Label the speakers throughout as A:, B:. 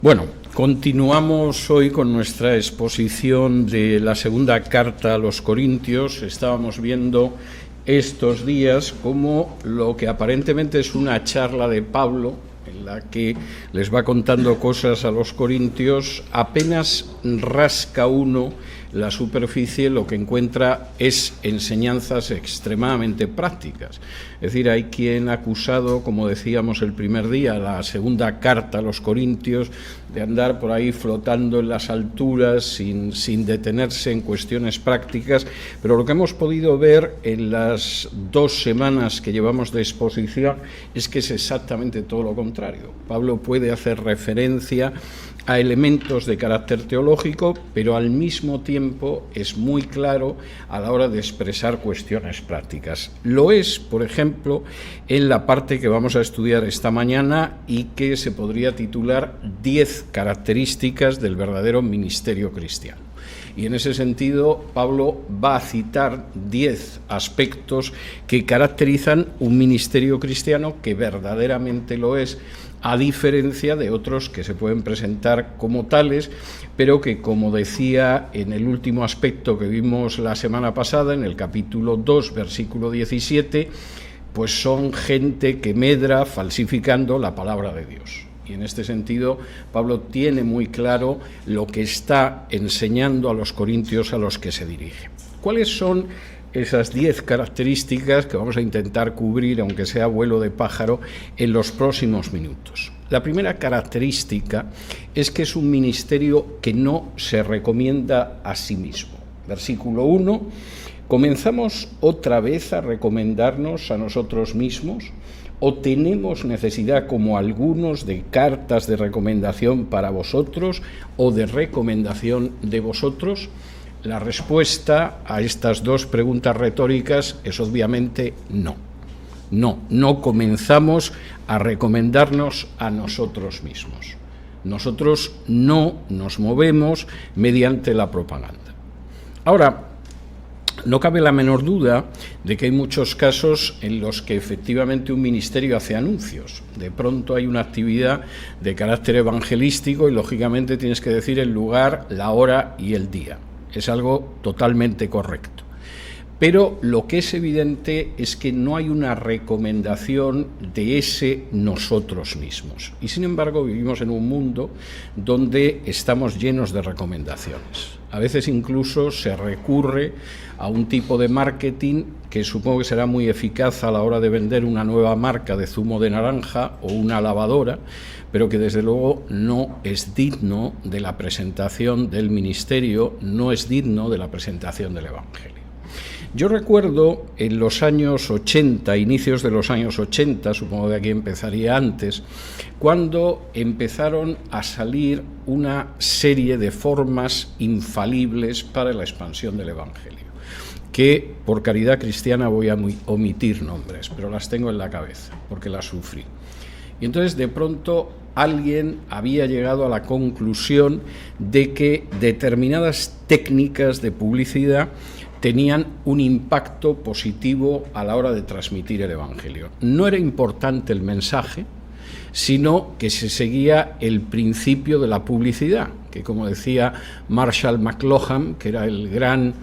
A: Bueno, continuamos hoy con nuestra exposición de la segunda carta a los Corintios. Estábamos viendo estos días como lo que aparentemente es una charla de Pablo, en la que les va contando cosas a los corintios, apenas rasca uno la superficie, lo que encuentra es enseñanzas extremadamente prácticas. Es decir, hay quien ha acusado, como decíamos el primer día, la segunda carta a los Corintios, de andar por ahí flotando en las alturas sin detenerse en cuestiones prácticas, pero lo que hemos podido ver en las 2 semanas que llevamos de exposición es que es exactamente todo lo contrario. Pablo puede hacer referencia a elementos de carácter teológico, pero al mismo tiempo es muy claro a la hora de expresar cuestiones prácticas. Lo es, por ejemplo, en la parte que vamos a estudiar esta mañana y que se podría titular 10 características del verdadero ministerio cristiano. Y en ese sentido, Pablo va a citar 10 aspectos que caracterizan un ministerio cristiano que verdaderamente lo es, a diferencia de otros que se pueden presentar como tales, pero que, como decía en el último aspecto que vimos la semana pasada, en el capítulo 2, versículo 17, pues son gente que medra falsificando la palabra de Dios. Y en este sentido, Pablo tiene muy claro lo que está enseñando a los corintios a los que se dirige. ¿Cuáles son esas 10 características que vamos a intentar cubrir, aunque sea vuelo de pájaro, en los próximos minutos? La primera característica es que es un ministerio que no se recomienda a sí mismo. Versículo 1, ¿comenzamos otra vez a recomendarnos a nosotros mismos? ¿O tenemos necesidad, como algunos, de cartas de recomendación para vosotros o de recomendación de vosotros? La respuesta a estas 2 preguntas retóricas es obviamente no. No comenzamos a recomendarnos a nosotros mismos. Nosotros no nos movemos mediante la propaganda. Ahora, no cabe la menor duda de que hay muchos casos en los que efectivamente un ministerio hace anuncios. De pronto hay una actividad de carácter evangelístico y lógicamente tienes que decir el lugar, la hora y el día. Es algo totalmente correcto. Pero lo que es evidente es que no hay una recomendación de ese nosotros mismos. Y sin embargo vivimos en un mundo donde estamos llenos de recomendaciones. A veces incluso se recurre a un tipo de marketing que supongo que será muy eficaz a la hora de vender una nueva marca de zumo de naranja o una lavadora, pero que desde luego no es digno de la presentación del ministerio, no es digno de la presentación del Evangelio. Yo recuerdo en los años 80, inicios de los años 80, supongo que aquí empezaría antes, cuando empezaron a salir una serie de formas infalibles para la expansión del Evangelio, que por caridad cristiana voy a omitir nombres, pero las tengo en la cabeza, porque las sufrí. Y entonces de pronto alguien había llegado a la conclusión de que determinadas técnicas de publicidad tenían un impacto positivo a la hora de transmitir el Evangelio. No era importante el mensaje, sino que se seguía el principio de la publicidad, que como decía Marshall McLuhan, que era el gran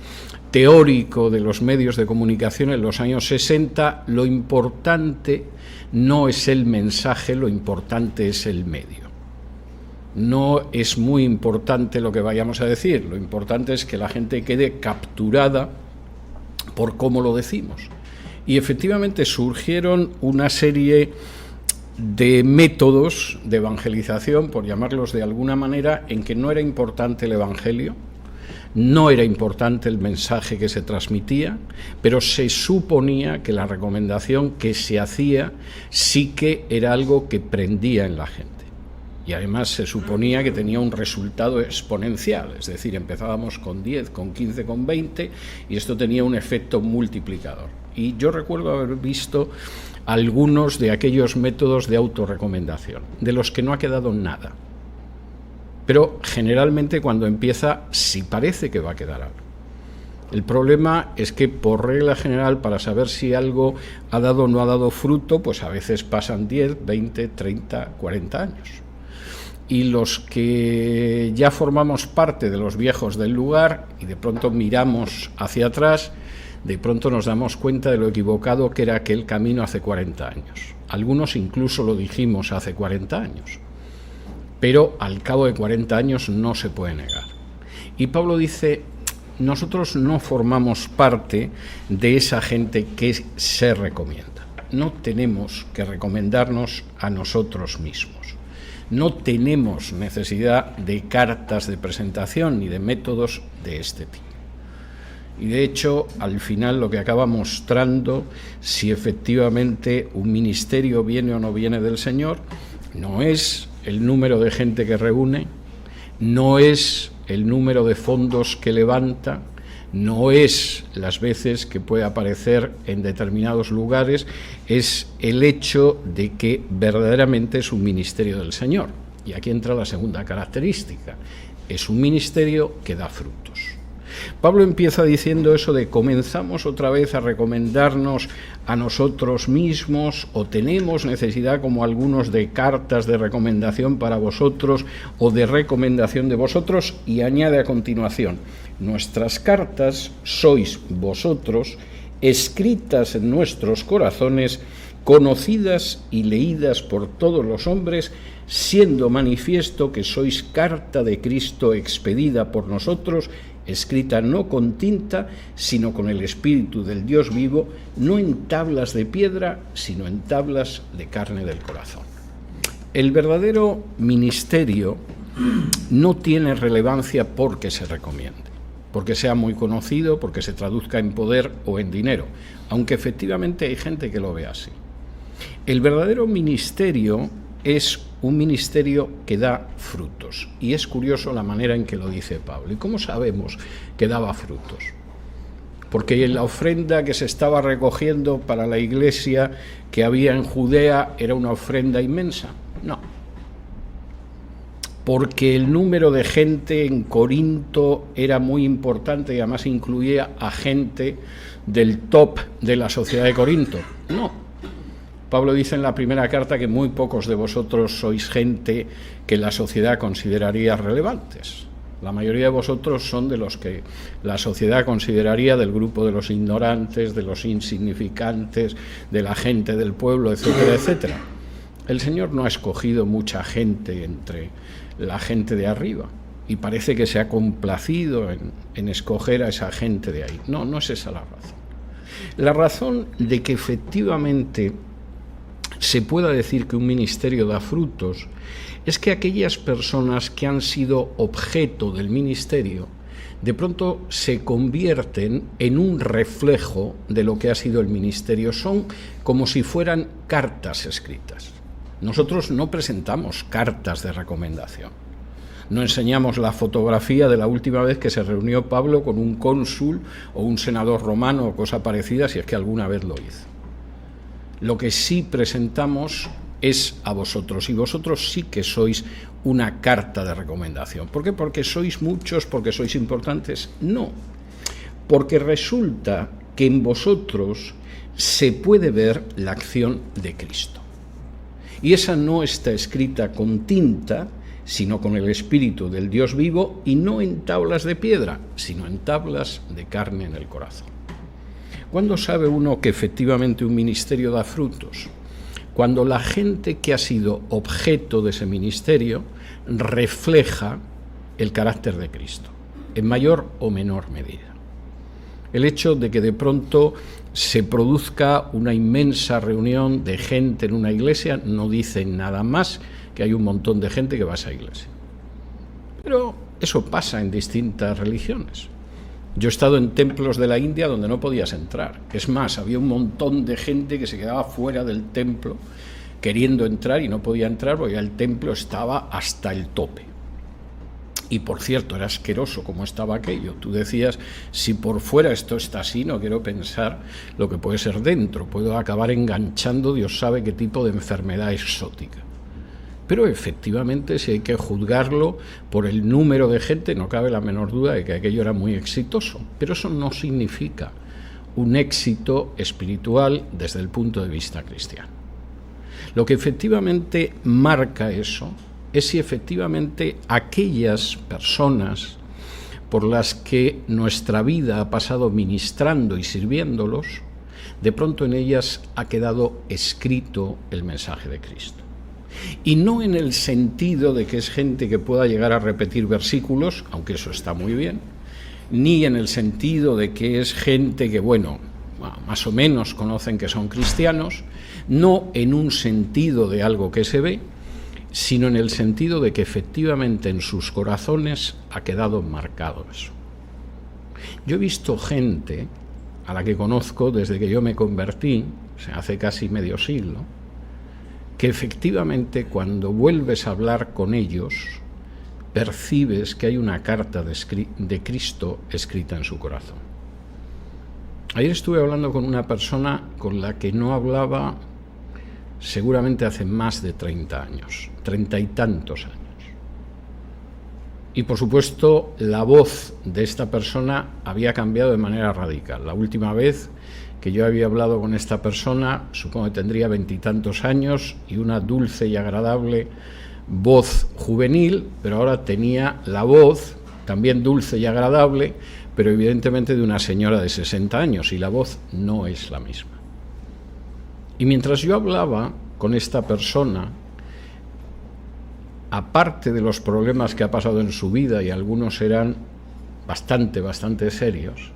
A: teórico de los medios de comunicación en los años 60, lo importante no es el mensaje, lo importante es el medio. No es muy importante lo que vayamos a decir, lo importante es que la gente quede capturada por cómo lo decimos. Y efectivamente surgieron una serie de métodos de evangelización, por llamarlos de alguna manera, en que no era importante el Evangelio, no era importante el mensaje que se transmitía, pero se suponía que la recomendación que se hacía sí que era algo que prendía en la gente. Y además se suponía que tenía un resultado exponencial, es decir, empezábamos con 10, con 15, con 20, y esto tenía un efecto multiplicador. Y yo recuerdo haber visto algunos de aquellos métodos de autorrecomendación, de los que no ha quedado nada. Pero generalmente cuando empieza, sí parece que va a quedar algo. El problema es que, por regla general, para saber si algo ha dado o no ha dado fruto, pues a veces pasan 10, 20, 30, 40 años. y los que ya formamos parte de los viejos del lugar y de pronto miramos hacia atrás, de pronto nos damos cuenta de lo equivocado que era aquel camino hace 40 años. Algunos incluso lo dijimos hace 40 años, pero al cabo de 40 años no se puede negar. Y Pablo dice, nosotros no formamos parte de esa gente que se recomienda. No tenemos que recomendarnos a nosotros mismos. No tenemos necesidad de cartas de presentación ni de métodos de este tipo. Y de hecho, al final lo que acaba mostrando si efectivamente un ministerio viene o no viene del Señor, no es el número de gente que reúne, no es el número de fondos que levanta, no es las veces que puede aparecer en determinados lugares, es el hecho de que verdaderamente es un ministerio del Señor. Y aquí entra la segunda característica, es un ministerio que da frutos. Pablo empieza diciendo eso de comenzamos otra vez a recomendarnos a nosotros mismos o tenemos necesidad como algunos de cartas de recomendación para vosotros o de recomendación de vosotros, y añade a continuación, nuestras cartas sois vosotros, escritas en nuestros corazones, conocidas y leídas por todos los hombres, siendo manifiesto que sois carta de Cristo expedida por nosotros, escrita no con tinta, sino con el Espíritu del Dios vivo, no en tablas de piedra, sino en tablas de carne del corazón. El verdadero ministerio no tiene relevancia porque se recomiende, porque sea muy conocido, porque se traduzca en poder o en dinero, aunque efectivamente hay gente que lo ve así. El verdadero ministerio es un ministerio que da frutos. Y es curioso la manera en que lo dice Pablo. ¿Y cómo sabemos que daba frutos? Porque la ofrenda que se estaba recogiendo para la iglesia que había en Judea era una ofrenda inmensa. No. Porque el número de gente en Corinto era muy importante y además incluía a gente del top de la sociedad de Corinto. No. Pablo dice en la primera carta que muy pocos de vosotros sois gente que la sociedad consideraría relevantes. La mayoría de vosotros son de los que la sociedad consideraría del grupo de los ignorantes, de los insignificantes, de la gente del pueblo, etcétera, etcétera. El Señor no ha escogido mucha gente entre la gente de arriba y parece que se ha complacido en escoger a esa gente de ahí. No, no es esa la razón. La razón de que efectivamente se pueda decir que un ministerio da frutos es que aquellas personas que han sido objeto del ministerio de pronto se convierten en un reflejo de lo que ha sido el ministerio. Son como si fueran cartas escritas. Nosotros no presentamos cartas de recomendación. No enseñamos la fotografía de la última vez que se reunió Pablo con un cónsul o un senador romano o cosa parecida, si es que alguna vez lo hizo. Lo que sí presentamos es a vosotros, y vosotros sí que sois una carta de recomendación. ¿Por qué? ¿Porque sois muchos? ¿Porque sois importantes? No, porque resulta que en vosotros se puede ver la acción de Cristo. Y esa no está escrita con tinta, sino con el Espíritu del Dios vivo, y no en tablas de piedra, sino en tablas de carne en el corazón. ¿Cuándo sabe uno que efectivamente un ministerio da frutos? Cuando la gente que ha sido objeto de ese ministerio refleja el carácter de Cristo, en mayor o menor medida. El hecho de que de pronto se produzca una inmensa reunión de gente en una iglesia no dice nada más que hay un montón de gente que va a esa iglesia. Pero eso pasa en distintas religiones. Yo he estado en templos de la India donde no podías entrar. Es más, había un montón de gente que se quedaba fuera del templo queriendo entrar y no podía entrar porque el templo estaba hasta el tope. Y por cierto, era asqueroso como estaba aquello. Tú decías, si por fuera esto está así, no quiero pensar lo que puede ser dentro. Puedo acabar enganchando Dios sabe qué tipo de enfermedad exótica. Pero efectivamente, si hay que juzgarlo por el número de gente, no cabe la menor duda de que aquello era muy exitoso. Pero eso no significa un éxito espiritual desde el punto de vista cristiano. Lo que efectivamente marca eso es si efectivamente aquellas personas por las que nuestra vida ha pasado ministrando y sirviéndolos, de pronto en ellas ha quedado escrito el mensaje de Cristo. Y no en el sentido de que es gente que pueda llegar a repetir versículos, aunque eso está muy bien, ni en el sentido de que es gente que, bueno, más o menos conocen que son cristianos, no en un sentido de algo que se ve, sino en el sentido de que efectivamente en sus corazones ha quedado marcado eso. Yo he visto gente a la que conozco desde que yo me convertí, o sea, hace casi medio siglo, que efectivamente cuando vuelves a hablar con ellos, percibes que hay una carta de Cristo escrita en su corazón. Ayer estuve hablando con una persona con la que no hablaba seguramente hace más de 30 años, 30 y tantos años. Y por supuesto la voz de esta persona había cambiado de manera radical. La última vez que yo había hablado con esta persona, supongo que tendría 20 y tantos años y una dulce y agradable voz juvenil, pero ahora tenía la voz también dulce y agradable, pero evidentemente de una señora de 60 años, y la voz no es la misma. Y mientras yo hablaba con esta persona, aparte de los problemas que ha pasado en su vida, y algunos eran bastante serios,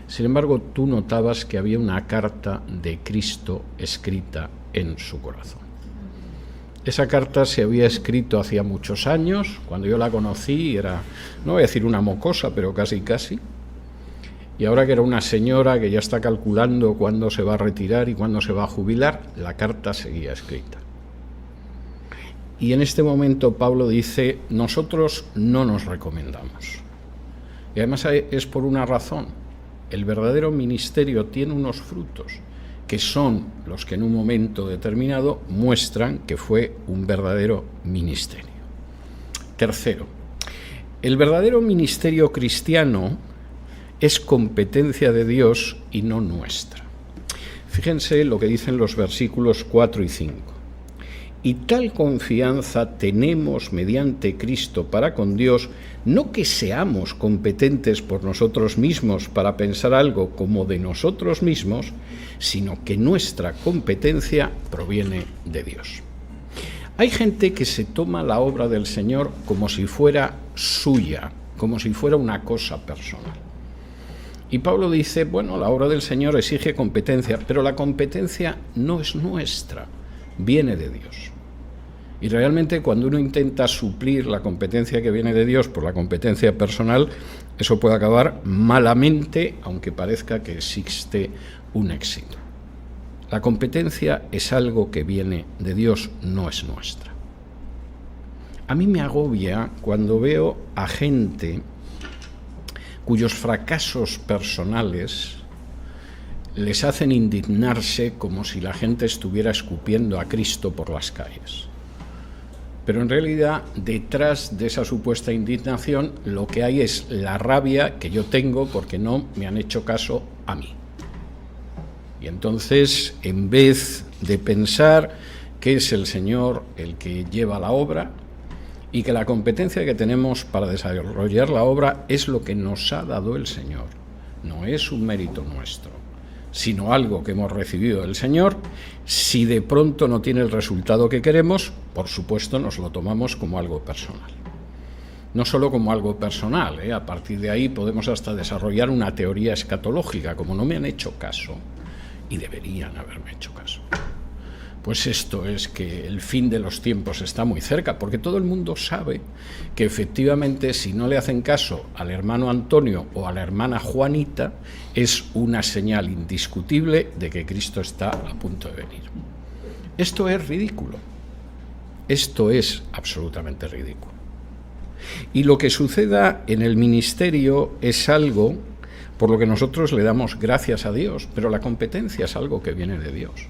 A: sin embargo tú notabas que había una carta de Cristo escrita en su corazón. Esa carta se había escrito hacía muchos años, cuando yo la conocí era, no voy a decir una mocosa, pero casi, y ahora que era una señora que ya está calculando cuándo se va a retirar y cuándo se va a jubilar, la carta seguía escrita. Y en este momento Pablo dice, nosotros no nos recomendamos. Y además es por una razón. El verdadero ministerio tiene unos frutos que son los que en un momento determinado muestran que fue un verdadero ministerio. Tercero, el verdadero ministerio cristiano es competencia de Dios y no nuestra. Fíjense lo que dicen los versículos 4 y 5. Y tal confianza tenemos mediante Cristo para con Dios, no que seamos competentes por nosotros mismos para pensar algo como de nosotros mismos, sino que nuestra competencia proviene de Dios. Hay gente que se toma la obra del Señor como si fuera suya, como si fuera una cosa personal. Y Pablo dice, bueno, la obra del Señor exige competencia, pero la competencia no es nuestra, viene de Dios. Y realmente cuando uno intenta suplir la competencia que viene de Dios por la competencia personal, eso puede acabar malamente, aunque parezca que existe un éxito. La competencia es algo que viene de Dios, no es nuestra. A mí me agobia cuando veo a gente cuyos fracasos personales les hacen indignarse como si la gente estuviera escupiendo a Cristo por las calles. Pero en realidad, detrás de esa supuesta indignación, lo que hay es la rabia que yo tengo porque no me han hecho caso a mí. Y entonces, en vez de pensar que es el Señor el que lleva la obra y que la competencia que tenemos para desarrollar la obra es lo que nos ha dado el Señor, no es un mérito nuestro, sino algo que hemos recibido del Señor, si de pronto no tiene el resultado que queremos, por supuesto nos lo tomamos como algo personal. No solo como algo personal, a partir de ahí podemos hasta desarrollar una teoría escatológica, como no me han hecho caso, y deberían haberme hecho caso. Pues esto es que el fin de los tiempos está muy cerca, porque todo el mundo sabe que efectivamente si no le hacen caso al hermano Antonio o a la hermana Juanita, es una señal indiscutible de que Cristo está a punto de venir. Esto es ridículo. Esto es absolutamente ridículo. Y lo que suceda en el ministerio es algo por lo que nosotros le damos gracias a Dios, pero la competencia es algo que viene de Dios.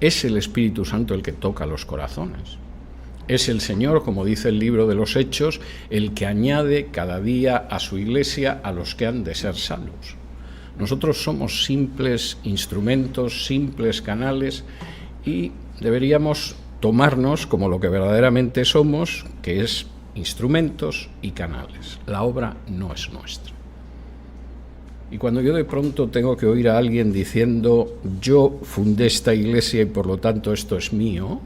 A: Es el Espíritu Santo el que toca los corazones. Es el Señor, como dice el libro de los Hechos, el que añade cada día a su iglesia a los que han de ser salvos. Nosotros somos simples instrumentos, simples canales, y deberíamos tomarnos como lo que verdaderamente somos, que es instrumentos y canales. La obra no es nuestra. Y cuando yo de pronto tengo que oír a alguien diciendo yo fundé esta iglesia y por lo tanto esto es mío,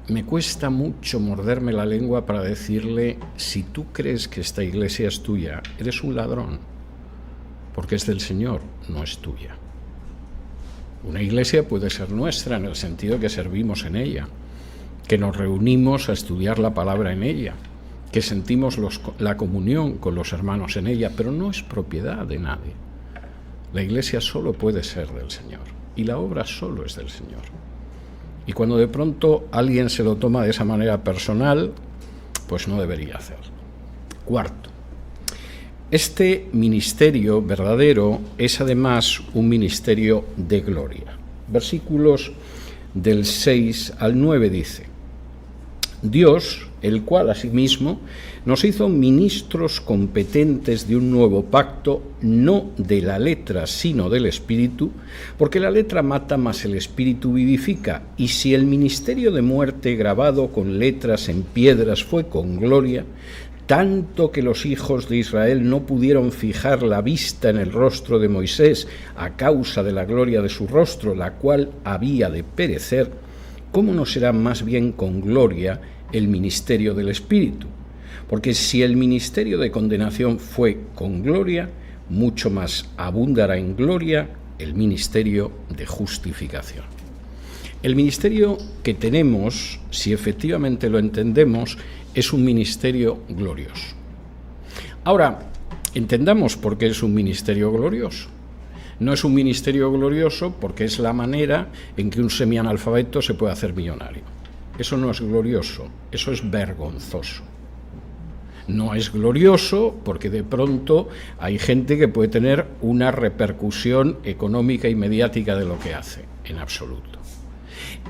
A: me cuesta mucho morderme la lengua para decirle, si tú crees que esta iglesia es tuya, eres un ladrón, porque es del Señor, no es tuya. Una iglesia puede ser nuestra en el sentido que servimos en ella, que nos reunimos a estudiar la palabra en ella, que sentimos la comunión con los hermanos en ella, pero no es propiedad de nadie. La iglesia solo puede ser del Señor y la obra solo es del Señor. Y cuando de pronto alguien se lo toma de esa manera personal, pues no debería hacerlo. Cuarto, este ministerio verdadero es además un ministerio de gloria. Versículos del 6 al 9 dice: Dios, el cual asimismo nos hizo ministros competentes de un nuevo pacto, no de la letra, sino del Espíritu, porque la letra mata, mas el Espíritu vivifica. Y si el ministerio de muerte grabado con letras en piedras fue con gloria, tanto que los hijos de Israel no pudieron fijar la vista en el rostro de Moisés a causa de la gloria de su rostro, la cual había de perecer, ¿cómo no será más bien con gloria el ministerio del Espíritu? Porque si el ministerio de condenación fue con gloria, mucho más abundará en gloria el ministerio de justificación. El ministerio que tenemos, si efectivamente lo entendemos, es un ministerio glorioso. Ahora, entendamos por qué es un ministerio glorioso. No es un ministerio glorioso porque es la manera en que un semianalfabeto se puede hacer millonario. Eso no es glorioso, eso es vergonzoso. No es glorioso porque de pronto hay gente que puede tener una repercusión económica y mediática de lo que hace, en absoluto.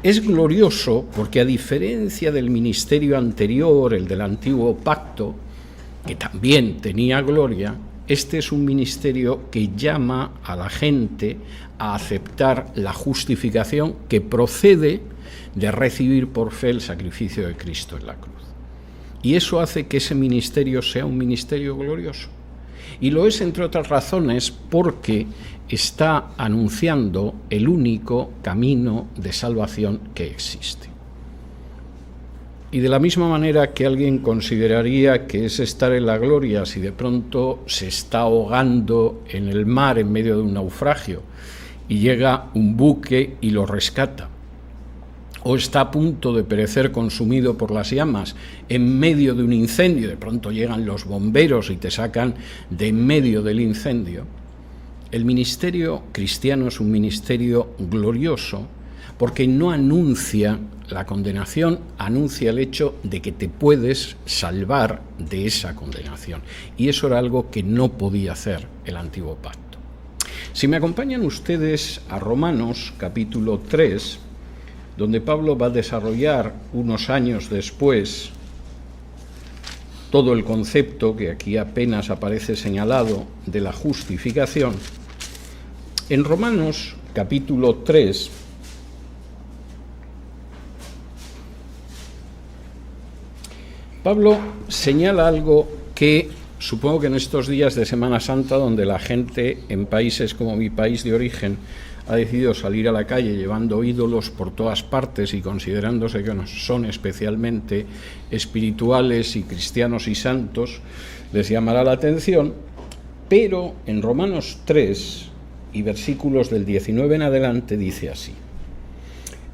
A: Es glorioso porque, a diferencia del ministerio anterior, el del antiguo pacto, que también tenía gloria, este es un ministerio que llama a la gente a aceptar la justificación que procede de recibir por fe el sacrificio de Cristo en la cruz. Y eso hace que ese ministerio sea un ministerio glorioso. Y lo es, entre otras razones, porque está anunciando el único camino de salvación que existe. Y de la misma manera que alguien consideraría que es estar en la gloria si de pronto se está ahogando en el mar en medio de un naufragio y llega un buque y lo rescata, o está a punto de perecer consumido por las llamas en medio de un incendio, de pronto llegan los bomberos y te sacan de en medio del incendio. El ministerio cristiano es un ministerio glorioso porque no anuncia la condenación, anuncia el hecho de que te puedes salvar de esa condenación. Y eso era algo que no podía hacer el antiguo pacto. Si me acompañan ustedes a Romanos capítulo 3, donde Pablo va a desarrollar unos años después todo el concepto que aquí apenas aparece señalado de la justificación. En Romanos capítulo 3, Pablo señala algo que supongo que en estos días de Semana Santa, donde la gente en países como mi país de origen ha decidido salir a la calle llevando ídolos por todas partes y considerándose que son especialmente espirituales y cristianos y santos, les llamará la atención, pero en Romanos 3 y versículos del 19 en adelante dice así: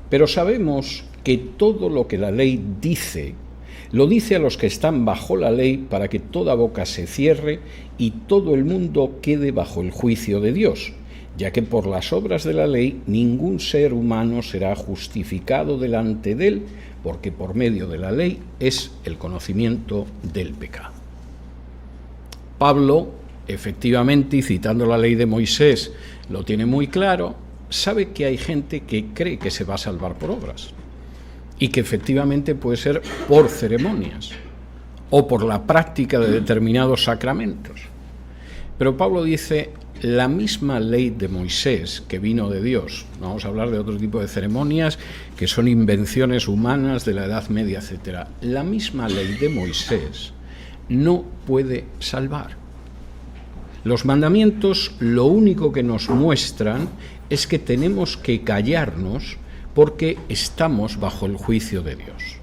A: pero sabemos que todo lo que la ley dice, lo dice a los que están bajo la ley, para que toda boca se cierre y todo el mundo quede bajo el juicio de Dios, ya que por las obras de la ley ningún ser humano será justificado delante de él, porque por medio de la ley es el conocimiento del pecado. Pablo, efectivamente, y citando la ley de Moisés, lo tiene muy claro, sabe que hay gente que cree que se va a salvar por obras, y que efectivamente puede ser por ceremonias, o por la práctica de determinados sacramentos. Pero Pablo dice, la misma ley de Moisés que vino de Dios, no vamos a hablar de otro tipo de ceremonias que son invenciones humanas de la Edad Media, etc. La misma ley de Moisés no puede salvar. Los mandamientos lo único que nos muestran es que tenemos que callarnos porque estamos bajo el juicio de Dios.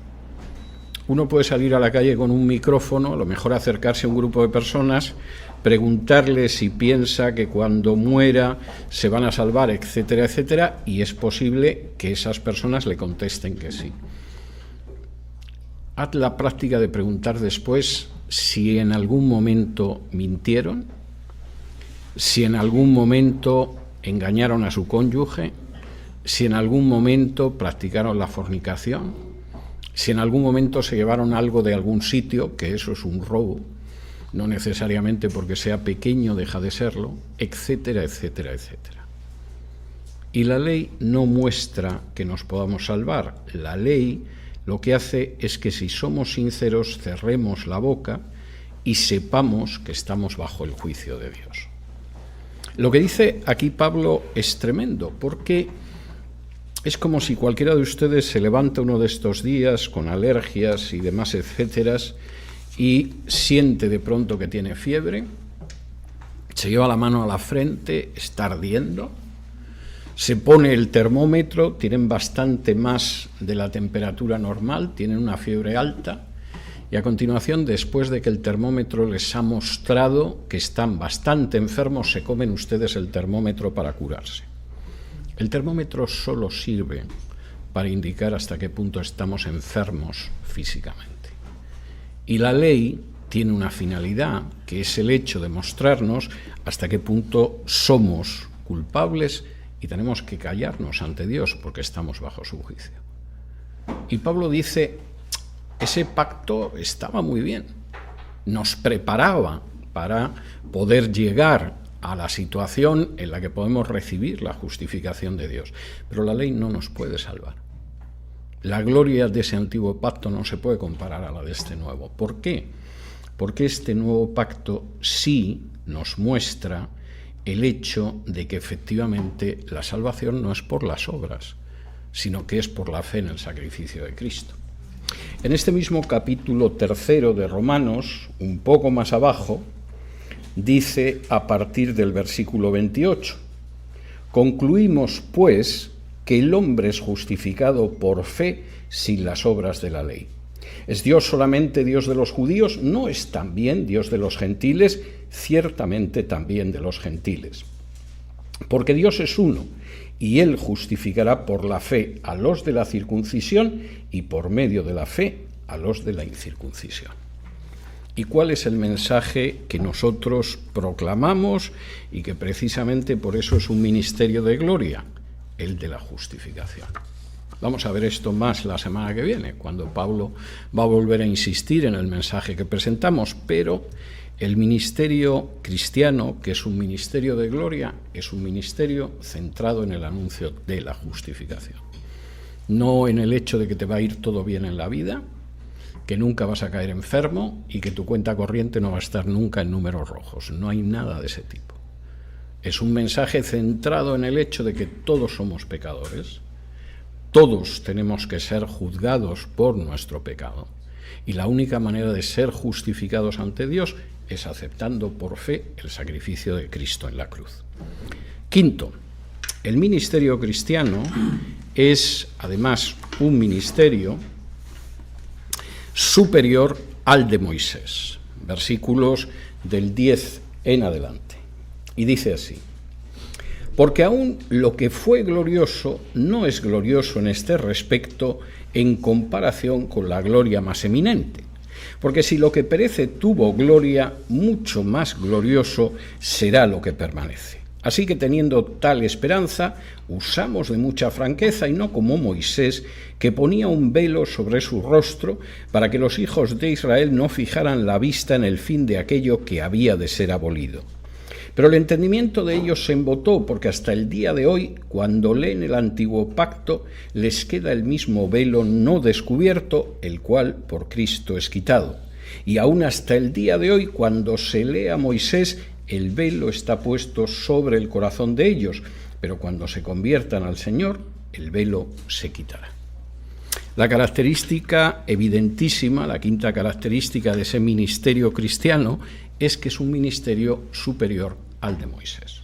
A: Uno puede salir a la calle con un micrófono, a lo mejor acercarse a un grupo de personas, preguntarle si piensa que cuando muera se van a salvar, etcétera, etcétera, y es posible que esas personas le contesten que sí. Haz la práctica de preguntar después si en algún momento mintieron, si en algún momento engañaron a su cónyuge, si en algún momento practicaron la fornicación, si en algún momento se llevaron algo de algún sitio, que eso es un robo, no necesariamente porque sea pequeño deja de serlo, etcétera, etcétera, etcétera. Y la ley no muestra que nos podamos salvar. La ley lo que hace es que si somos sinceros cerremos la boca y sepamos que estamos bajo el juicio de Dios. Lo que dice aquí Pablo es tremendo, porque es como si cualquiera de ustedes se levanta uno de estos días con alergias y demás, etcétera, y siente de pronto que tiene fiebre, se lleva la mano a la frente, está ardiendo, se pone el termómetro, tienen bastante más de la temperatura normal, tienen una fiebre alta, y a continuación, después de que el termómetro les ha mostrado que están bastante enfermos, se comen ustedes el termómetro para curarse. El termómetro solo sirve para indicar hasta qué punto estamos enfermos físicamente. Y la ley tiene una finalidad, que es el hecho de mostrarnos hasta qué punto somos culpables y tenemos que callarnos ante Dios porque estamos bajo su juicio. Y Pablo dice, ese pacto estaba muy bien, nos preparaba para poder llegar a la situación en la que podemos recibir la justificación de Dios. Pero la ley no nos puede salvar. La gloria de ese antiguo pacto no se puede comparar a la de este nuevo. ¿Por qué? Porque este nuevo pacto sí nos muestra el hecho de que efectivamente la salvación no es por las obras, sino que es por la fe en el sacrificio de Cristo. En este mismo capítulo 3 de Romanos, un poco más abajo, dice a partir del versículo 28, concluimos, pues, que el hombre es justificado por fe sin las obras de la ley. ¿Es Dios solamente Dios de los judíos? ¿No es también Dios de los gentiles? Ciertamente también de los gentiles. Porque Dios es uno, y Él justificará por la fe a los de la circuncisión y por medio de la fe a los de la incircuncisión. ¿Y cuál es el mensaje que nosotros proclamamos y que precisamente por eso es un ministerio de gloria? El de la justificación. Vamos a ver esto más la semana que viene, cuando Pablo va a volver a insistir en el mensaje que presentamos, pero el ministerio cristiano, que es un ministerio de gloria, es un ministerio centrado en el anuncio de la justificación. No en el hecho de que te va a ir todo bien en la vida, que nunca vas a caer enfermo y que tu cuenta corriente no va a estar nunca en números rojos. No hay nada de ese tipo. Es un mensaje centrado en el hecho de que todos somos pecadores, todos tenemos que ser juzgados por nuestro pecado, y la única manera de ser justificados ante Dios es aceptando por fe el sacrificio de Cristo en la cruz. Quinto, el ministerio cristiano es además un ministerio superior al de Moisés. Versículos del 10 en adelante. Y dice así, porque aún lo que fue glorioso no es glorioso en este respecto en comparación con la gloria más eminente. Porque si lo que perece tuvo gloria, mucho más glorioso será lo que permanece. Así que teniendo tal esperanza, usamos de mucha franqueza y no como Moisés, que ponía un velo sobre su rostro para que los hijos de Israel no fijaran la vista en el fin de aquello que había de ser abolido. Pero el entendimiento de ellos se embotó, porque hasta el día de hoy, cuando leen el antiguo pacto, les queda el mismo velo no descubierto, el cual por Cristo es quitado. Y aún hasta el día de hoy, cuando se lee a Moisés, el velo está puesto sobre el corazón de ellos, pero cuando se conviertan al Señor, el velo se quitará. La característica evidentísima, la quinta característica de ese ministerio cristiano, es que es un ministerio superior al de Moisés.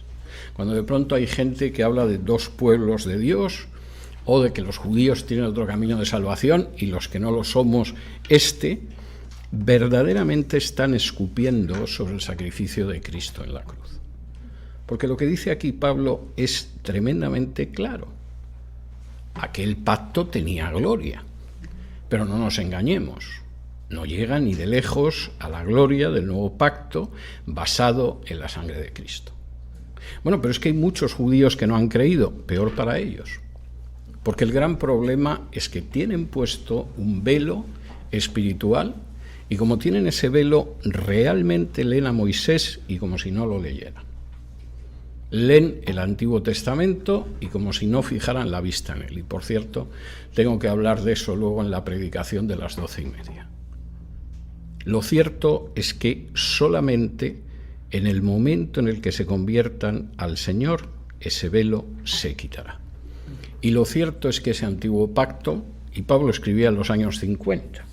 A: Cuando de pronto hay gente que habla de dos pueblos de Dios, o de que los judíos tienen otro camino de salvación y los que no lo somos verdaderamente están escupiendo sobre el sacrificio de Cristo en la cruz. Porque lo que dice aquí Pablo es tremendamente claro. Aquel pacto tenía gloria, pero no nos engañemos, no llega ni de lejos a la gloria del nuevo pacto basado en la sangre de Cristo. Bueno, pero es que hay muchos judíos que no han creído, peor para ellos, porque el gran problema es que tienen puesto un velo espiritual y como tienen ese velo, realmente leen a Moisés y como si no lo leyeran. Leen el Antiguo Testamento y como si no fijaran la vista en él. Y por cierto, tengo que hablar de eso luego en la predicación de las 12:30. Lo cierto es que solamente en el momento en el que se conviertan al Señor, ese velo se quitará. Y lo cierto es que ese antiguo pacto, y Pablo escribía en los años 50,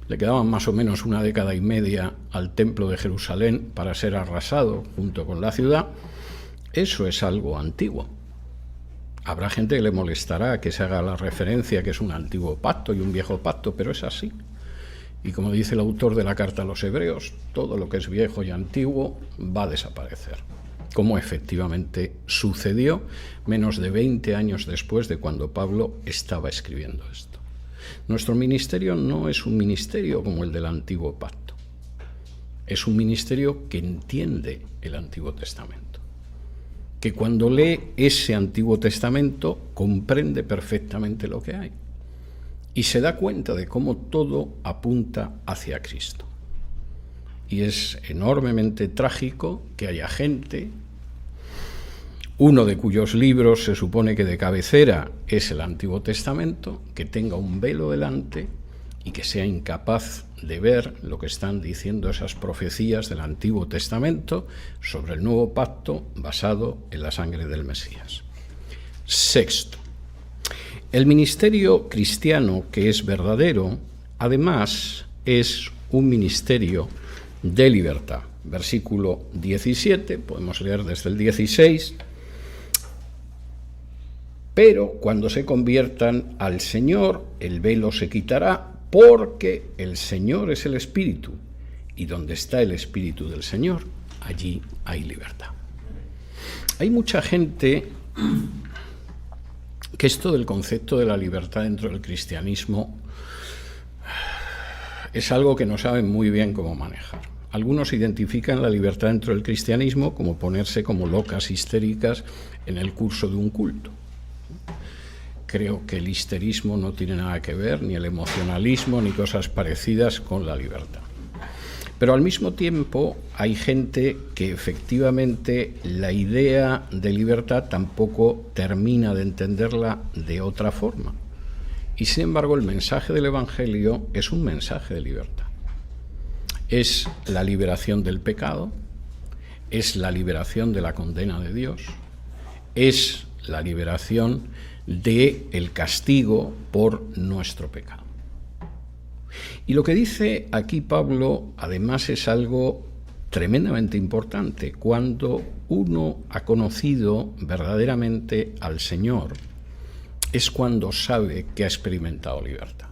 A: le quedaban más o menos una década y media al templo de Jerusalén para ser arrasado junto con la ciudad. Eso es algo antiguo. Habrá gente que le molestará que se haga la referencia que es un antiguo pacto y un viejo pacto, pero es así. Y como dice el autor de la carta a los Hebreos, todo lo que es viejo y antiguo va a desaparecer, como efectivamente sucedió menos de 20 años después de cuando Pablo estaba escribiendo esto. Nuestro ministerio no es un ministerio como el del antiguo pacto. Es un ministerio que entiende el Antiguo Testamento, que cuando lee ese Antiguo Testamento comprende perfectamente lo que hay y se da cuenta de cómo todo apunta hacia Cristo. Y es enormemente trágico que haya gente, uno de cuyos libros se supone que de cabecera es el Antiguo Testamento, que tenga un velo delante y que sea incapaz de ver lo que están diciendo esas profecías del Antiguo Testamento sobre el nuevo pacto basado en la sangre del Mesías. Sexto, el ministerio cristiano que es verdadero, además, es un ministerio de libertad. Versículo 17, podemos leer desde el 16. Pero cuando se conviertan al Señor, el velo se quitará, porque el Señor es el Espíritu, y donde está el Espíritu del Señor, allí hay libertad. Hay mucha gente que esto del concepto de la libertad dentro del cristianismo es algo que no saben muy bien cómo manejar. Algunos identifican la libertad dentro del cristianismo como ponerse como locas histéricas en el curso de un culto. Creo que el histerismo no tiene nada que ver, ni el emocionalismo, ni cosas parecidas con la libertad. Pero al mismo tiempo hay gente que efectivamente la idea de libertad tampoco termina de entenderla de otra forma. Y sin embargo el mensaje del Evangelio es un mensaje de libertad. Es la liberación del pecado, es la liberación de la condena de Dios, es la liberación del castigo por nuestro pecado. Y lo que dice aquí Pablo, además, es algo tremendamente importante. Cuando uno ha conocido verdaderamente al Señor, es cuando sabe que ha experimentado libertad.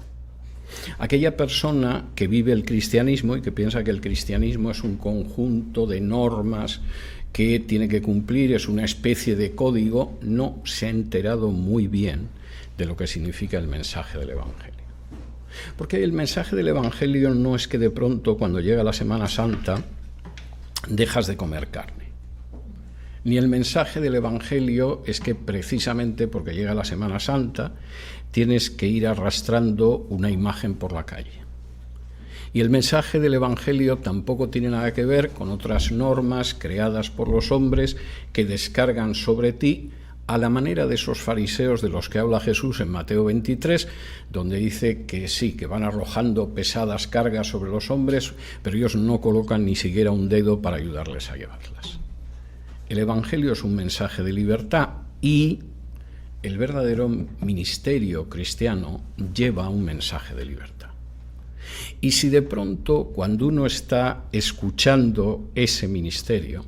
A: Aquella persona que vive el cristianismo y que piensa que el cristianismo es un conjunto de normas que tiene que cumplir, es una especie de código, no se ha enterado muy bien de lo que significa el mensaje del Evangelio. Porque el mensaje del Evangelio no es que de pronto, cuando llega la Semana Santa, dejas de comer carne. Ni el mensaje del Evangelio es que precisamente porque llega la Semana Santa tienes que ir arrastrando una imagen por la calle. Y el mensaje del Evangelio tampoco tiene nada que ver con otras normas creadas por los hombres que descargan sobre ti a la manera de esos fariseos de los que habla Jesús en Mateo 23, donde dice que sí, que van arrojando pesadas cargas sobre los hombres, pero ellos no colocan ni siquiera un dedo para ayudarles a llevarlas. El Evangelio es un mensaje de libertad y el verdadero ministerio cristiano lleva un mensaje de libertad. Y si de pronto, cuando uno está escuchando ese ministerio,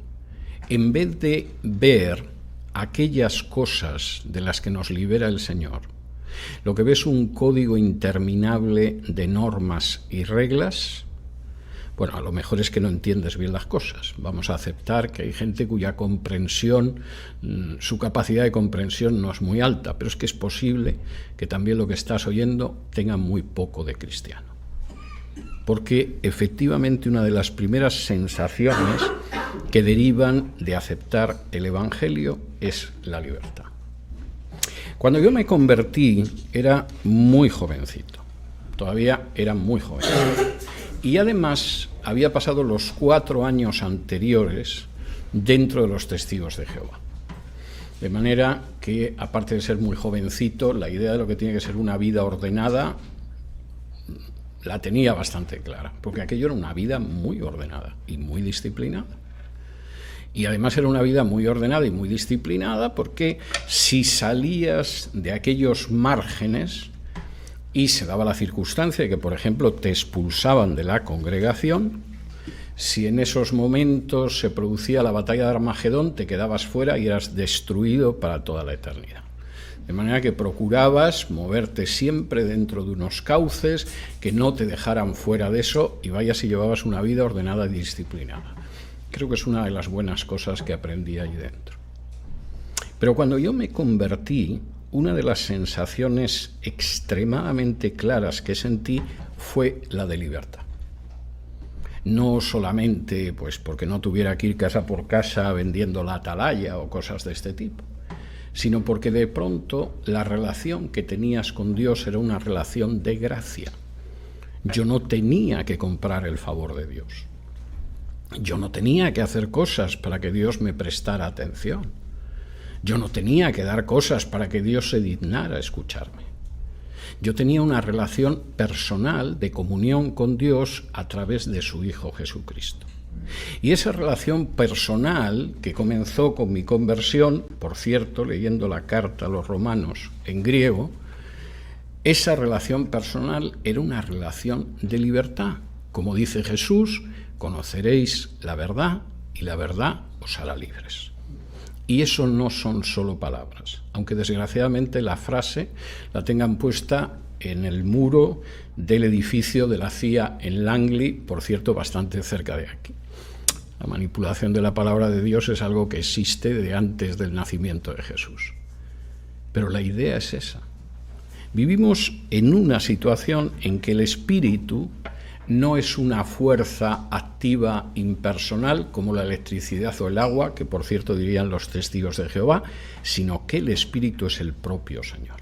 A: en vez de ver aquellas cosas de las que nos libera el Señor, lo que ves es un código interminable de normas y reglas, bueno, a lo mejor es que no entiendes bien las cosas. Vamos a aceptar que hay gente cuya comprensión, su capacidad de comprensión no es muy alta, pero es que es posible que también lo que estás oyendo tenga muy poco de cristiano. Porque efectivamente una de las primeras sensaciones que derivan de aceptar el Evangelio es la libertad. Cuando yo me convertí era muy jovencito, todavía era muy jovencito. Y además había pasado los 4 años anteriores dentro de los Testigos de Jehová. De manera que, aparte de ser muy jovencito, la idea de lo que tiene que ser una vida ordenada la tenía bastante clara, porque aquello era una vida muy ordenada y muy disciplinada. Y además era una vida muy ordenada y muy disciplinada porque si salías de aquellos márgenes y se daba la circunstancia de que, por ejemplo, te expulsaban de la congregación, si en esos momentos se producía la batalla de Armagedón, te quedabas fuera y eras destruido para toda la eternidad. De manera que procurabas moverte siempre dentro de unos cauces que no te dejaran fuera de eso y vayas y llevabas una vida ordenada y disciplinada. Creo que es una de las buenas cosas que aprendí allí dentro. Pero cuando yo me convertí, una de las sensaciones extremadamente claras que sentí fue la de libertad. No solamente pues porque no tuviera que ir casa por casa vendiendo la atalaya o cosas de este tipo, sino porque de pronto la relación que tenías con Dios era una relación de gracia. Yo no tenía que comprar el favor de Dios. Yo no tenía que hacer cosas para que Dios me prestara atención. Yo no tenía que dar cosas para que Dios se dignara a escucharme. Yo tenía una relación personal de comunión con Dios a través de su Hijo Jesucristo. Y esa relación personal que comenzó con mi conversión, por cierto, leyendo la carta a los romanos en griego, esa relación personal era una relación de libertad. Como dice Jesús, conoceréis la verdad y la verdad os hará libres. Y eso no son solo palabras, aunque desgraciadamente la frase la tengan puesta en el muro del edificio de la CIA en Langley, por cierto, bastante cerca de aquí. La manipulación de la palabra de Dios es algo que existe de antes del nacimiento de Jesús. Pero la idea es esa. Vivimos en una situación en que el espíritu no es una fuerza activa impersonal como la electricidad o el agua, que por cierto dirían los testigos de Jehová, sino que el espíritu es el propio Señor.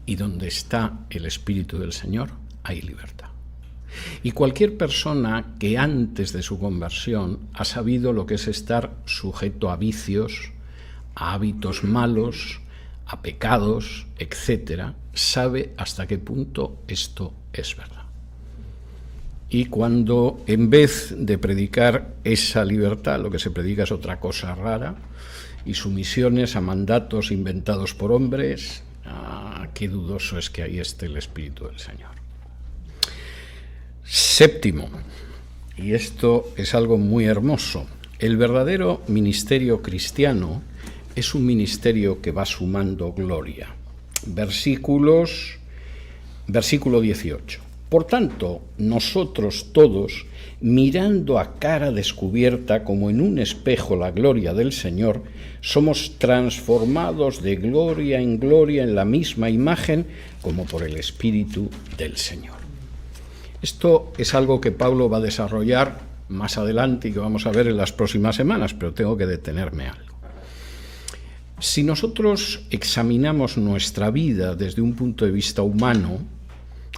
A: Y donde está el espíritu del Señor, hay libertad. Y cualquier persona que antes de su conversión ha sabido lo que es estar sujeto a vicios, a hábitos malos, a pecados, etc., sabe hasta qué punto esto es verdad. Y cuando en vez de predicar esa libertad, lo que se predica es otra cosa rara, y sumisiones a mandatos inventados por hombres, qué dudoso es que ahí esté el Espíritu del Señor. Séptimo, y esto es algo muy hermoso, el verdadero ministerio cristiano es un ministerio que va sumando gloria. Versículo 18. Por tanto, nosotros todos, mirando a cara descubierta como en un espejo la gloria del Señor, somos transformados de gloria en gloria en la misma imagen como por el Espíritu del Señor. Esto es algo que Pablo va a desarrollar más adelante y que vamos a ver en las próximas semanas, pero tengo que detenerme algo. Si nosotros examinamos nuestra vida desde un punto de vista humano,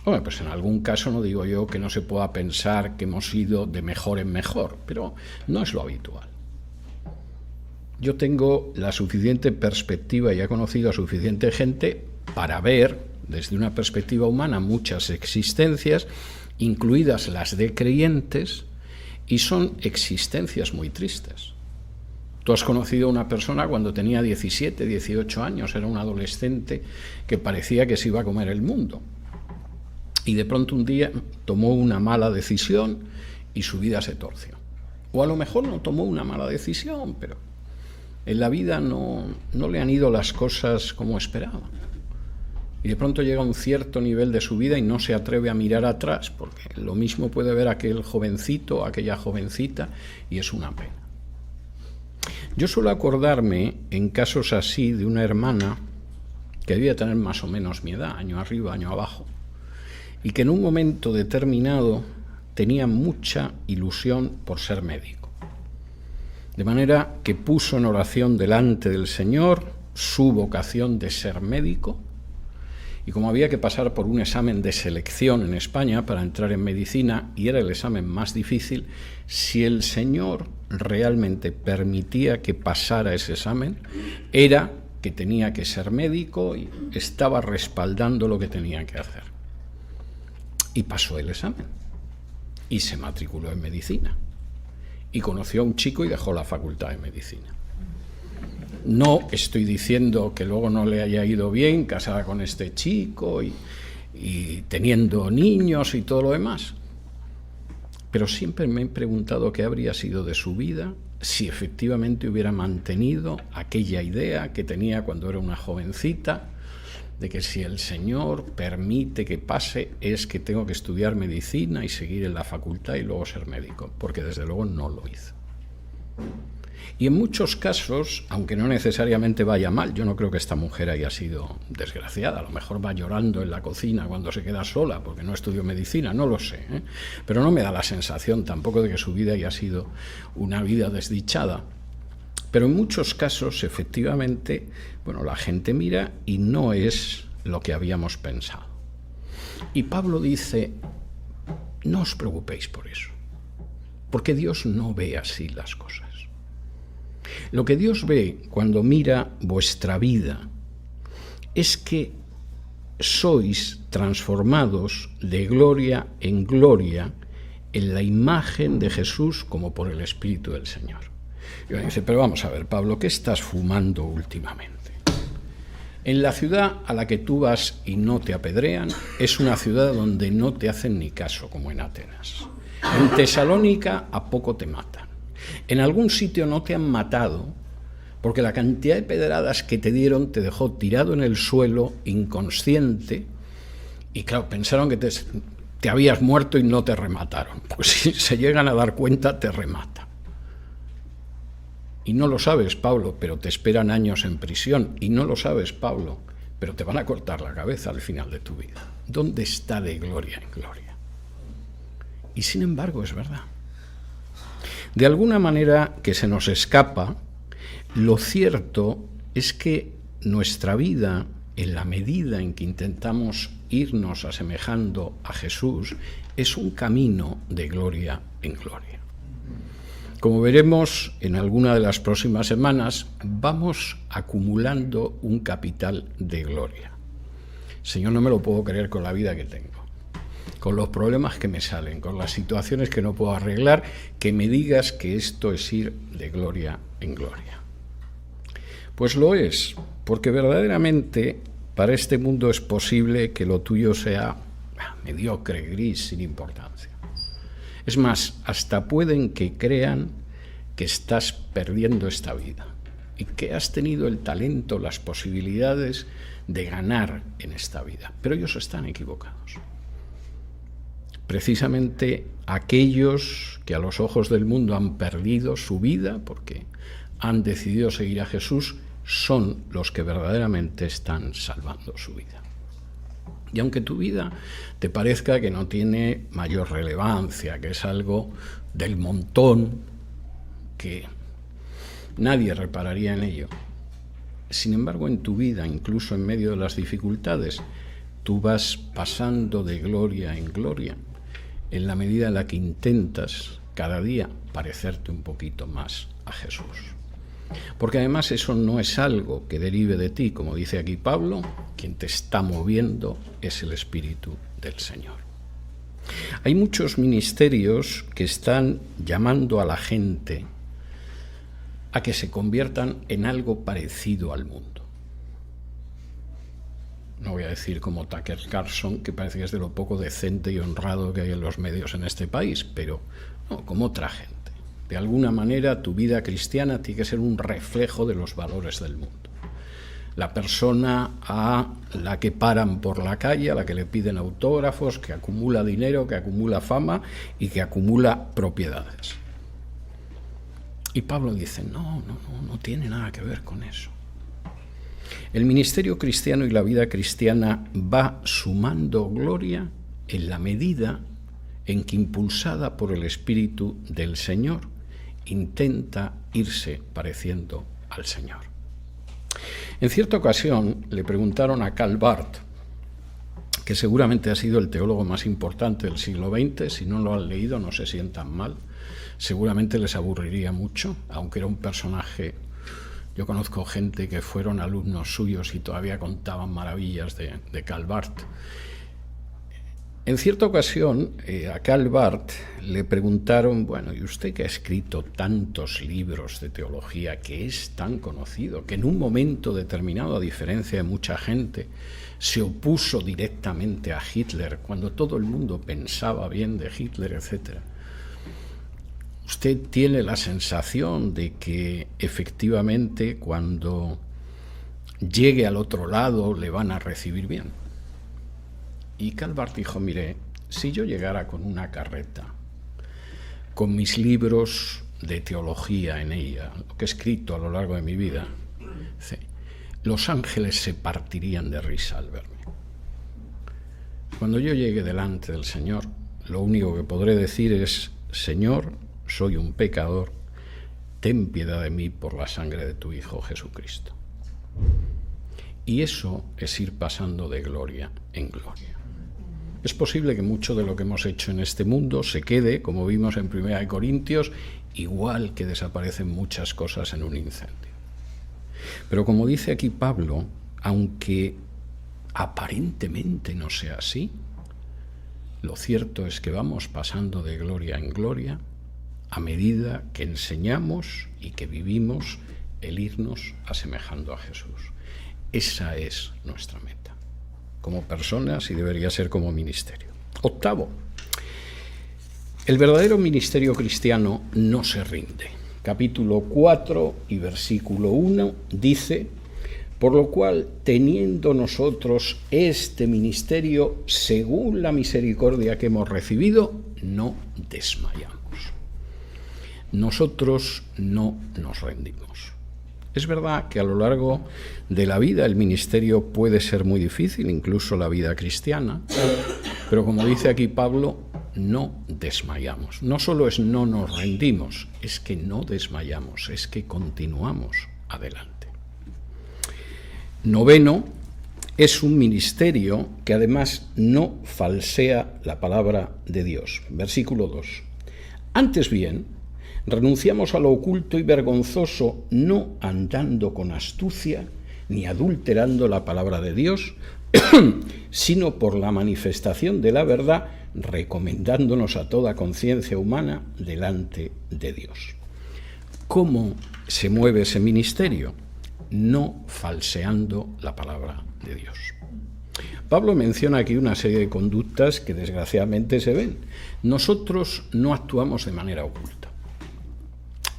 A: bueno, pues en algún caso no digo yo que no se pueda pensar que hemos ido de mejor en mejor, pero no es lo habitual. yo tengo la suficiente perspectiva y he conocido a suficiente gente para ver, desde una perspectiva humana, muchas existencias, incluidas las de creyentes, y son existencias muy tristes. Tú has conocido a una persona cuando tenía 17, 18 años, era un adolescente que parecía que se iba a comer el mundo. Y de pronto un día tomó una mala decisión y su vida se torció. O a lo mejor no tomó una mala decisión, pero en la vida no le han ido las cosas como esperaba. Y de pronto llega a un cierto nivel de su vida y no se atreve a mirar atrás, porque lo mismo puede ver aquel jovencito, aquella jovencita, y es una pena. Yo suelo acordarme, en casos así, de una hermana que debía tener más o menos mi edad, año arriba, año abajo, y que en un momento determinado tenía mucha ilusión por ser médico. De manera que puso en oración delante del Señor su vocación de ser médico, y como había que pasar por un examen de selección en España para entrar en medicina, y era el examen más difícil, si el Señor realmente permitía que pasara ese examen, era que tenía que ser médico y estaba respaldando lo que tenía que hacer. Y pasó el examen, y se matriculó en medicina, y conoció a un chico y dejó la facultad de medicina. No estoy diciendo que luego no le haya ido bien casada con este chico y teniendo niños y todo lo demás. Pero siempre me he preguntado qué habría sido de su vida si efectivamente hubiera mantenido aquella idea que tenía cuando era una jovencita, de que si el Señor permite que pase es que tengo que estudiar medicina y seguir en la facultad y luego ser médico, porque desde luego no lo hizo. Y en muchos casos, aunque no necesariamente vaya mal, yo no creo que esta mujer haya sido desgraciada, a lo mejor va llorando en la cocina cuando se queda sola porque no estudió medicina, no lo sé, pero no me da la sensación tampoco de que su vida haya sido una vida desdichada. Pero en muchos casos, efectivamente, la gente mira y no es lo que habíamos pensado. Y Pablo dice, no os preocupéis por eso, porque Dios no ve así las cosas. Lo que Dios ve cuando mira vuestra vida es que sois transformados de gloria en gloria en la imagen de Jesús como por el Espíritu del Señor. Y uno dice, pero vamos a ver, Pablo, ¿qué estás fumando últimamente? En la ciudad a la que tú vas y no te apedrean, es una ciudad donde no te hacen ni caso, como en Atenas. En Tesalónica a poco te matan. En algún sitio no te han matado porque la cantidad de pedradas que te dieron te dejó tirado en el suelo, inconsciente, y claro, pensaron que te habías muerto y no te remataron. Pues si se llegan a dar cuenta, te rematan. Y no lo sabes, Pablo, pero te esperan años en prisión. Y no lo sabes, Pablo, pero te van a cortar la cabeza al final de tu vida. ¿Dónde está de gloria en gloria? Y sin embargo es verdad. De alguna manera que se nos escapa, lo cierto es que nuestra vida, en la medida en que intentamos irnos asemejando a Jesús, es un camino de gloria en gloria. Como veremos en alguna de las próximas semanas, vamos acumulando un capital de gloria. Señor, no me lo puedo creer con la vida que tengo, con los problemas que me salen, con las situaciones que no puedo arreglar, que me digas que esto es ir de gloria en gloria. Pues lo es, porque verdaderamente para este mundo es posible que lo tuyo sea mediocre, gris, sin importancia. Es más, hasta pueden que crean que estás perdiendo esta vida y que has tenido el talento, las posibilidades de ganar en esta vida, pero ellos están equivocados. Precisamente aquellos que a los ojos del mundo han perdido su vida porque han decidido seguir a Jesús son los que verdaderamente están salvando su vida. Y aunque tu vida te parezca que no tiene mayor relevancia, que es algo del montón, que nadie repararía en ello, sin embargo en tu vida, incluso en medio de las dificultades, tú vas pasando de gloria en gloria, en la medida en la que intentas cada día parecerte un poquito más a Jesús. Porque además eso no es algo que derive de ti, como dice aquí Pablo, quien te está moviendo es el Espíritu del Señor. Hay muchos ministerios que están llamando a la gente a que se conviertan en algo parecido al mundo. No voy a decir como Tucker Carlson, que parece que es de lo poco decente y honrado que hay en los medios en este país, pero no, como otra gente. De alguna manera, tu vida cristiana tiene que ser un reflejo de los valores del mundo. La persona a la que paran por la calle, a la que le piden autógrafos, que acumula dinero, que acumula fama y que acumula propiedades. Y Pablo dice, no tiene nada que ver con eso. El ministerio cristiano y la vida cristiana va sumando gloria en la medida en que, impulsada por el Espíritu del Señor, intenta irse pareciendo al Señor. En cierta ocasión le preguntaron a Karl Barth, que seguramente ha sido el teólogo más importante del siglo XX, si no lo han leído no se sientan mal, seguramente les aburriría mucho, aunque era un personaje. Yo conozco gente que fueron alumnos suyos y todavía contaban maravillas de Karl Barth. En cierta ocasión a Karl Barth le preguntaron, bueno, ¿y usted que ha escrito tantos libros de teología, que es tan conocido, que en un momento determinado, a diferencia de mucha gente, se opuso directamente a Hitler, cuando todo el mundo pensaba bien de Hitler, etcétera? ¿Usted tiene la sensación de que efectivamente cuando llegue al otro lado le van a recibir bien? Y Karl Barth dijo, mire, si yo llegara con una carreta, con mis libros de teología en ella, lo que he escrito a lo largo de mi vida, los ángeles se partirían de risa al verme. Cuando yo llegue delante del Señor, lo único que podré decir es, Señor, soy un pecador, ten piedad de mí por la sangre de tu Hijo Jesucristo. Y eso es ir pasando de gloria en gloria. Es posible que mucho de lo que hemos hecho en este mundo se quede, como vimos en 1 Corintios, igual que desaparecen muchas cosas en un incendio. Pero como dice aquí Pablo, aunque aparentemente no sea así, lo cierto es que vamos pasando de gloria en gloria a medida que enseñamos y que vivimos el irnos asemejando a Jesús. Esa es nuestra meta, como personas y debería ser como ministerio. Octavo, el verdadero ministerio cristiano no se rinde. Capítulo 4 y versículo 1 dice, por lo cual, teniendo nosotros este ministerio según la misericordia que hemos recibido, no desmayamos. Nosotros no nos rendimos. Es verdad que a lo largo de la vida el ministerio puede ser muy difícil, incluso la vida cristiana, pero como dice aquí Pablo, no desmayamos. No solo es no nos rendimos, es que no desmayamos, es que continuamos adelante. Noveno, es un ministerio que además no falsea la palabra de Dios. Versículo 2. Antes bien, renunciamos a lo oculto y vergonzoso, no andando con astucia, ni adulterando la palabra de Dios, sino por la manifestación de la verdad, recomendándonos a toda conciencia humana delante de Dios. ¿Cómo se mueve ese ministerio? No falseando la palabra de Dios. Pablo menciona aquí una serie de conductas que desgraciadamente se ven. Nosotros no actuamos de manera oculta.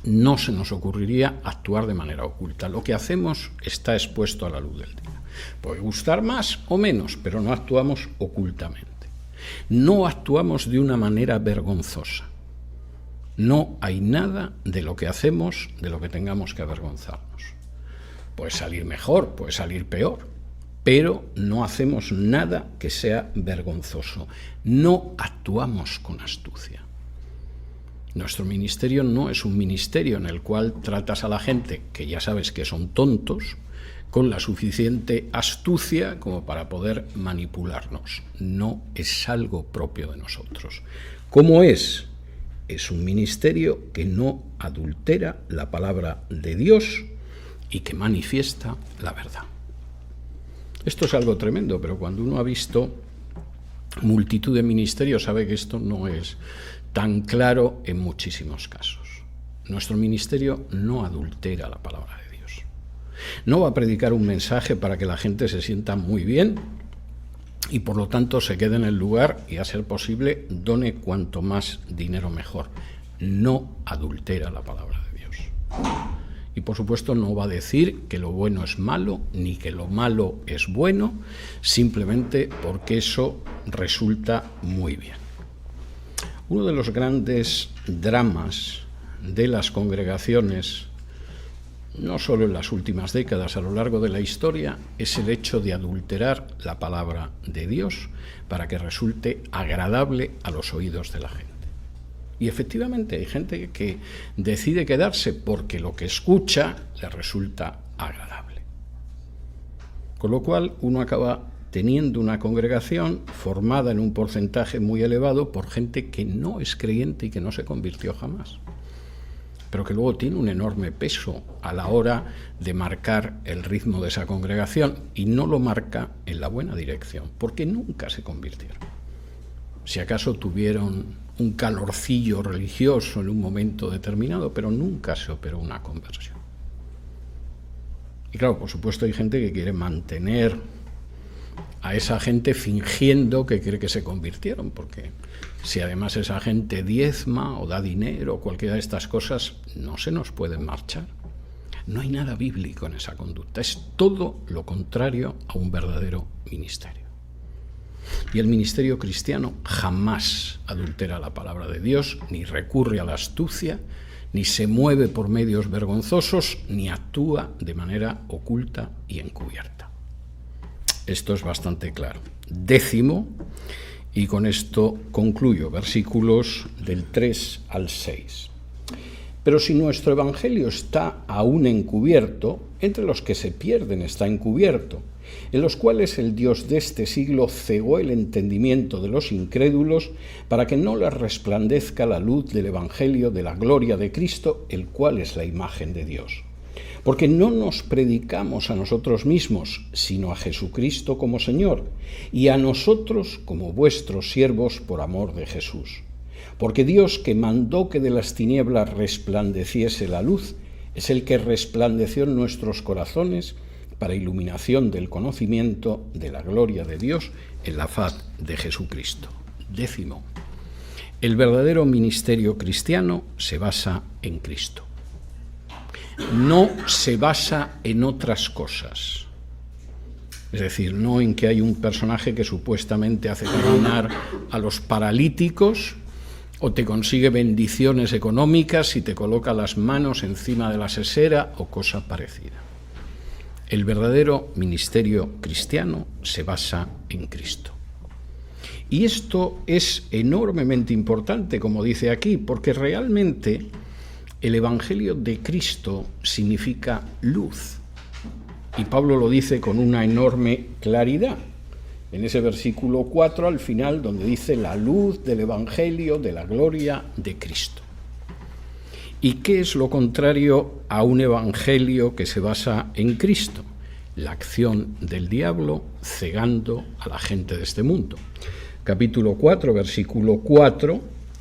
A: No se nos ocurriría actuar de manera oculta. Lo que hacemos está expuesto a la luz del día. Puede gustar más o menos, pero no actuamos ocultamente. No actuamos de una manera vergonzosa. No hay nada de lo que hacemos de lo que tengamos que avergonzarnos. Puede salir mejor, puede salir peor, pero no hacemos nada que sea vergonzoso. No actuamos con astucia. Nuestro ministerio no es un ministerio en el cual tratas a la gente, que ya sabes que son tontos, con la suficiente astucia como para poder manipularnos. No es algo propio de nosotros. ¿Cómo es? es un ministerio que no adultera la palabra de Dios y que manifiesta la verdad. Esto es algo tremendo, pero cuando uno ha visto multitud de ministerios sabe que esto no es tan claro en muchísimos casos. Nuestro ministerio no adultera la palabra de Dios. No va a predicar un mensaje para que la gente se sienta muy bien y por lo tanto se quede en el lugar y, a ser posible, done cuanto más dinero mejor. No adultera la palabra de Dios. Y por supuesto no va a decir que lo bueno es malo ni que lo malo es bueno, simplemente porque eso resulta muy bien. Uno de los grandes dramas de las congregaciones, no solo en las últimas décadas, a lo largo de la historia, es el hecho de adulterar la palabra de Dios para que resulte agradable a los oídos de la gente. Y efectivamente hay gente que decide quedarse porque lo que escucha le resulta agradable. Con lo cual uno acaba teniendo una congregación formada en un porcentaje muy elevado por gente que no es creyente y que no se convirtió jamás, pero que luego tiene un enorme peso a la hora de marcar el ritmo de esa congregación, y no lo marca en la buena dirección, porque nunca se convirtieron. Si acaso tuvieron un calorcillo religioso en un momento determinado, pero nunca se operó una conversión. Y claro, por supuesto hay gente que quiere mantener a esa gente fingiendo que cree que se convirtieron, porque si además esa gente diezma o da dinero o cualquiera de estas cosas, no se nos pueden marchar. No hay nada bíblico en esa conducta, es todo lo contrario a un verdadero ministerio. Y el ministerio cristiano jamás adultera la palabra de Dios, ni recurre a la astucia, ni se mueve por medios vergonzosos, ni actúa de manera oculta y encubierta. Esto es bastante claro. 10º, y con esto concluyo, versículos del 3 al 6. Pero si nuestro evangelio está aún encubierto, entre los que se pierden está encubierto, en los cuales el Dios de este siglo cegó el entendimiento de los incrédulos para que no les resplandezca la luz del evangelio de la gloria de Cristo, el cual es la imagen de Dios. Porque no nos predicamos a nosotros mismos, sino a Jesucristo como Señor, y a nosotros como vuestros siervos por amor de Jesús. Porque Dios, que mandó que de las tinieblas resplandeciese la luz, es el que resplandeció en nuestros corazones para iluminación del conocimiento de la gloria de Dios en la faz de Jesucristo. 10º. El verdadero ministerio cristiano se basa en Cristo. No se basa en otras cosas. Es decir, no en que hay un personaje que supuestamente hace caminar a los paralíticos o te consigue bendiciones económicas y te coloca las manos encima de la sesera o cosa parecida. El verdadero ministerio cristiano se basa en Cristo. Y esto es enormemente importante, como dice aquí, porque realmente el Evangelio de Cristo significa luz. Y Pablo lo dice con una enorme claridad. En ese versículo 4, al final, donde dice la luz del Evangelio de la gloria de Cristo. ¿Y qué es lo contrario a un evangelio que se basa en Cristo? La acción del diablo cegando a la gente de este mundo. Capítulo 4, versículo 4,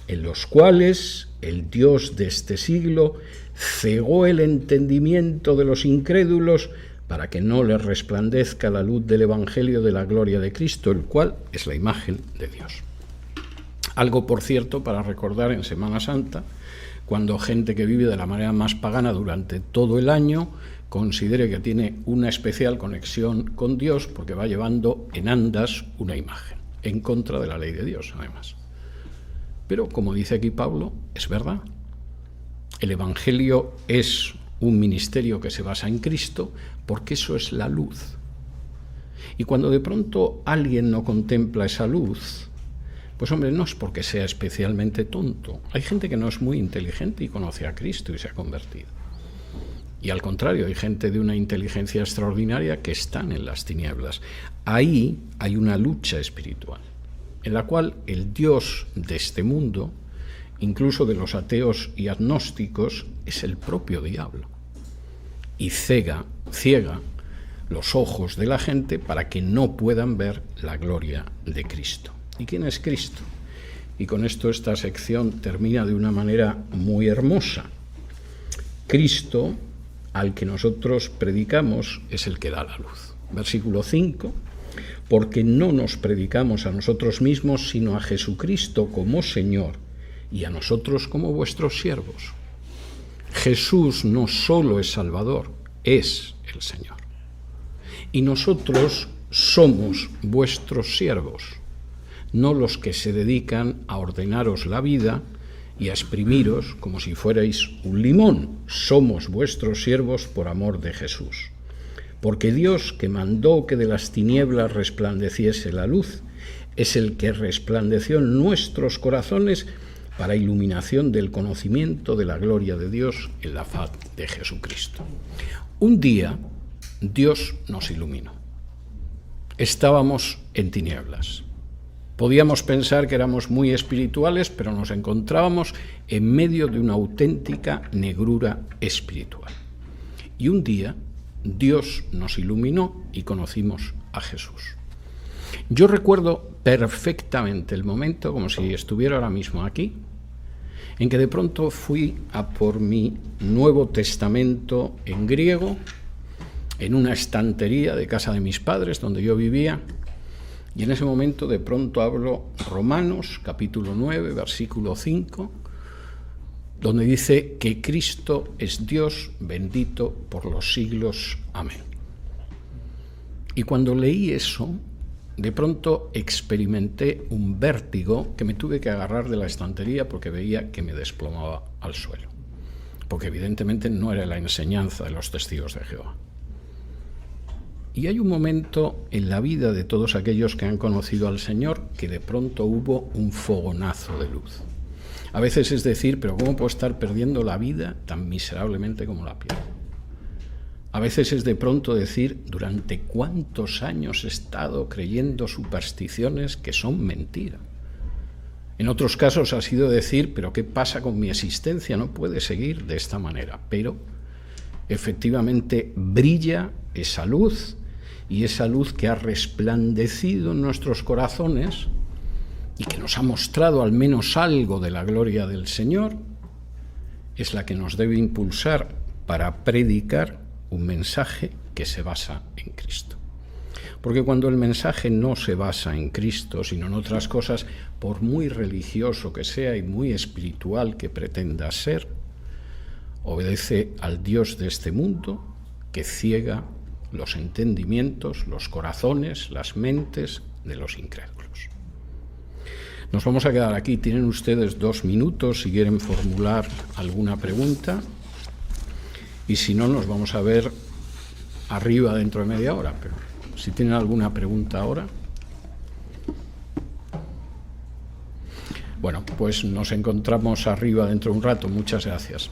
A: en los cuales el Dios de este siglo cegó el entendimiento de los incrédulos para que no les resplandezca la luz del evangelio de la gloria de Cristo, el cual es la imagen de Dios. Algo, por cierto, para recordar en Semana Santa, cuando gente que vive de la manera más pagana durante todo el año considere que tiene una especial conexión con Dios porque va llevando en andas una imagen, en contra de la ley de Dios, además. Pero, como dice aquí Pablo, es verdad. El Evangelio es un ministerio que se basa en Cristo porque eso es la luz. Y cuando de pronto alguien no contempla esa luz, pues hombre, no es porque sea especialmente tonto. Hay gente que no es muy inteligente y conoce a Cristo y se ha convertido. Y al contrario, hay gente de una inteligencia extraordinaria que están en las tinieblas. Ahí hay una lucha espiritual, en la cual el Dios de este mundo incluso de los ateos y agnósticos, es el propio diablo. Y ciega los ojos de la gente para que no puedan ver la gloria de Cristo. ¿Y quién es Cristo? Y con esto esta sección termina de una manera muy hermosa. Cristo, al que nosotros predicamos, es el que da la luz. Versículo 5, porque no nos predicamos a nosotros mismos, sino a Jesucristo como Señor, y a nosotros como vuestros siervos. Jesús no solo es Salvador, es el Señor. Y nosotros somos vuestros siervos, no los que se dedican a ordenaros la vida y a exprimiros como si fuerais un limón. Somos vuestros siervos por amor de Jesús. Porque Dios, que mandó que de las tinieblas resplandeciese la luz, es el que resplandeció en nuestros corazones para iluminación del conocimiento de la gloria de Dios en la faz de Jesucristo. Un día Dios nos iluminó. Estábamos en tinieblas. Podíamos pensar que éramos muy espirituales, pero nos encontrábamos en medio de una auténtica negrura espiritual. Y un día Dios nos iluminó y conocimos a Jesús. Yo recuerdo perfectamente el momento, como si estuviera ahora mismo aquí, en que de pronto fui a por mi Nuevo Testamento en griego, en una estantería de casa de mis padres, donde yo vivía, y en ese momento de pronto hablo Romanos, capítulo 9, versículo 5, donde dice que Cristo es Dios bendito por los siglos. Amén. Y cuando leí eso, de pronto experimenté un vértigo que me tuve que agarrar de la estantería porque veía que me desplomaba al suelo. Porque evidentemente no era la enseñanza de los testigos de Jehová. Y hay un momento en la vida de todos aquellos que han conocido al Señor que de pronto hubo un fogonazo de luz. A veces es decir, pero ¿cómo puedo estar perdiendo la vida tan miserablemente como la pierdo? A veces es de pronto decir, ¿durante cuántos años he estado creyendo supersticiones que son mentira? En otros casos ha sido decir, pero ¿qué pasa con mi existencia? No puede seguir de esta manera. Pero efectivamente brilla esa luz, y esa luz que ha resplandecido en nuestros corazones y que nos ha mostrado al menos algo de la gloria del Señor, es la que nos debe impulsar para predicar un mensaje que se basa en Cristo. Porque cuando el mensaje no se basa en Cristo, sino en otras cosas, por muy religioso que sea y muy espiritual que pretenda ser, obedece al Dios de este mundo que ciega los entendimientos, los corazones, las mentes de los incrédulos. Nos vamos a quedar aquí. Tienen ustedes 2 minutos si quieren formular alguna pregunta, y si no, nos vamos a ver arriba dentro de media hora. Pero si tienen alguna pregunta ahora. Bueno, pues nos encontramos arriba dentro de un rato. Muchas gracias.